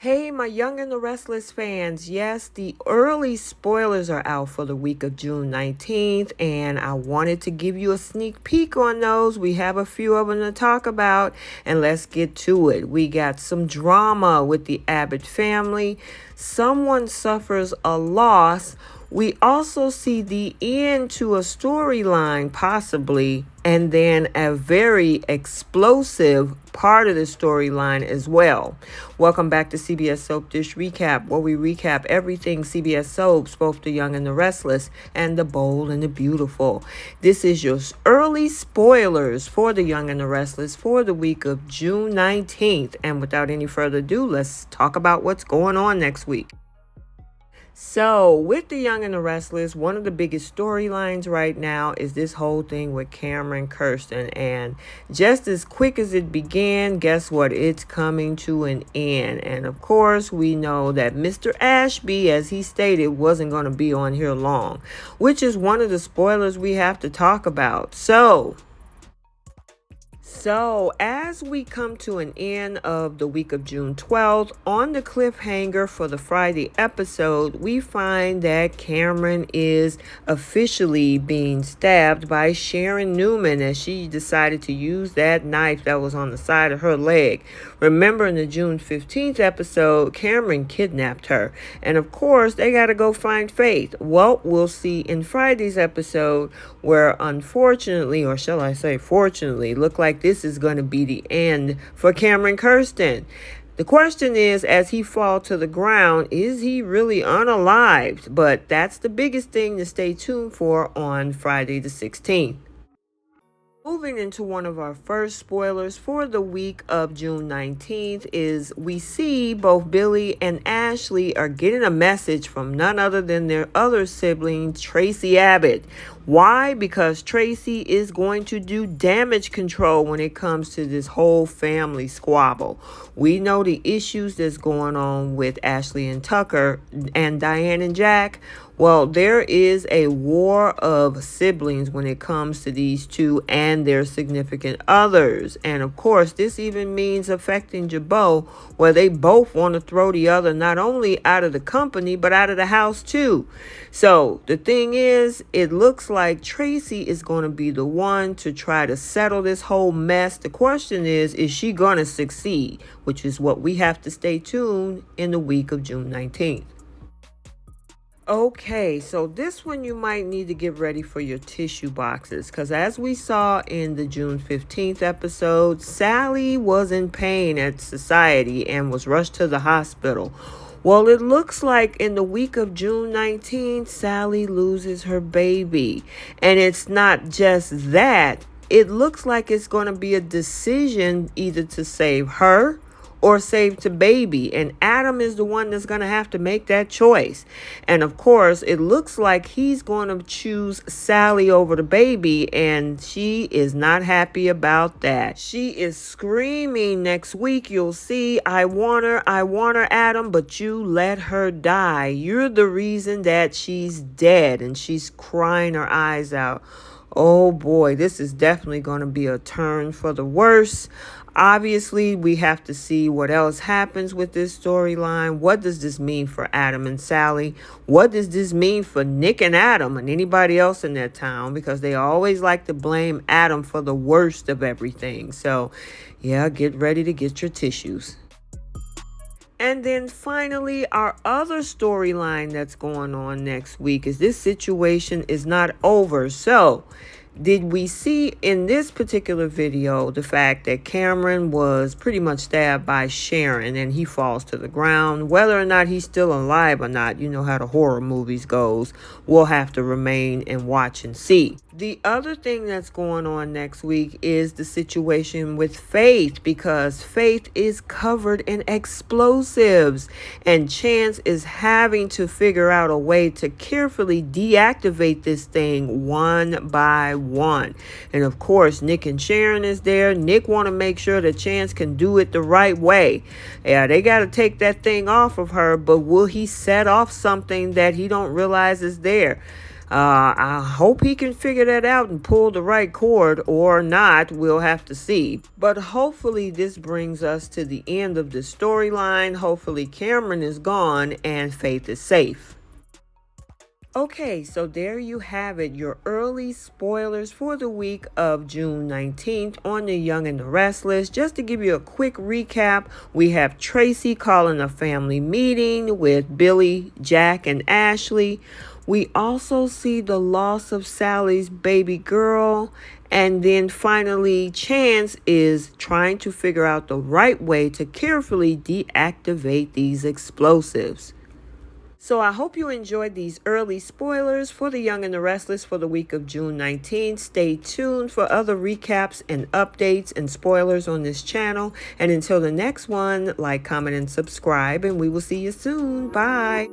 Hey, my Young and the Restless fans. Yes, the early spoilers are out for the week of June 19th, and I wanted to give you a sneak peek on those. We have a few of them to talk about, and let's get to it. We got some drama with the Abbott family. Someone suffers a loss. We also see the end to a storyline, possibly, and then a very explosive part of the storyline as well. Welcome back to CBS Soap Dish Recap, where we recap everything CBS Soaps, both the young and the restless, and the bold and the beautiful. This is your early spoilers for the young and the restless for the week of June 19th. And without any further ado, let's talk about what's going on next week. So, with The Young and the Restless, one of the biggest storylines right now is this whole thing with Cameron Kirsten. And just as quick as it began, guess what? It's coming to an end. And of course, we know that Mr. Ashby, as he stated, wasn't going to be on here long, which is one of the spoilers we have to talk about. So, as we come to an end of the week of June 12th, on the cliffhanger for the Friday episode, we find that Cameron is officially being stabbed by Sharon Newman as she decided to use that knife that was on the side of her leg. Remember, in the June 15th episode, Cameron kidnapped her. And of course, they got to go find Faith. Well, we'll see in Friday's episode where, unfortunately, or shall I say fortunately, look like this is going to be the end for Cameron Kirsten. The question is, as he falls to the ground, is he really unalived? But that's the biggest thing to stay tuned for on Friday the 16th. Moving into one of our first spoilers for the week of June 19th is we see both Billy and Ashley are getting a message from none other than their other sibling, Tracey Abbott. Why? Because Tracey is going to do damage control when it comes to this whole family squabble. We know the issues that's going on with Ashley and Tucker and Diane and Jack. Well, there is a war of siblings when it comes to these two and their significant others. And of course, this even means affecting Jabot, where they both want to throw the other not only out of the company, but out of the house too. So the thing is, it looks like Tracey is going to be the one to try to settle this whole mess. The question is she going to succeed? Which is what we have to stay tuned in the week of June 19th. Okay, so this one you might need to get ready for your tissue boxes because as we saw in the June 15th episode, Sally was in pain at Society and was rushed to the hospital. Well, it looks like in the week of June 19th, Sally loses her baby. And it's not just that. It looks like it's going to be a decision either to save her or save to baby. And Adam is the one that's going to have to make that choice. And of course, it looks like he's going to choose Sally over the baby. And she is not happy about that. She is screaming next week. You'll see, I want her, Adam, but you let her die. You're the reason that she's dead. And she's crying her eyes out. Oh boy, this is definitely going to be a turn for the worse. Obviously, we have to see what else happens with this storyline. What does this mean for Adam and Sally? What does this mean for Nick and Adam and anybody else in that town? Because they always like to blame Adam for the worst of everything. So, yeah, get ready to get your tissues. And then finally, our other storyline that's going on next week is this situation is not over. So, did we see in this particular video the fact that Cameron was pretty much stabbed by Sharon and he falls to the ground? Whether or not he's still alive or not, you know how the horror movies goes, we'll have to remain and watch and see. The other thing that's going on next week is the situation with Faith, because Faith is covered in explosives and Chance is having to figure out a way to carefully deactivate this thing one by one. And of course, Nick and Sharon is there. Nick want to make sure that Chance can do it the right way. Yeah, they got to take that thing off of her, but will he set off something that he don't realize is there? I hope he can figure that out and pull the right cord, or not. We'll have to see. But hopefully this brings us to the end of the storyline. Hopefully Cameron is gone and Faith is safe. Okay, so there you have it, your early spoilers for the week of June 19th on The Young and the Restless. Just to give you a quick recap, we have Tracy calling a family meeting with Billy, Jack, and Ashley. We also see the loss of Sally's baby girl. And then finally, Chance is trying to figure out the right way to carefully deactivate these explosives. So I hope you enjoyed these early spoilers for The Young and the Restless for the week of June 19th. Stay tuned for other recaps and updates and spoilers on this channel. And until the next one, like, comment, and subscribe, and we will see you soon. Bye.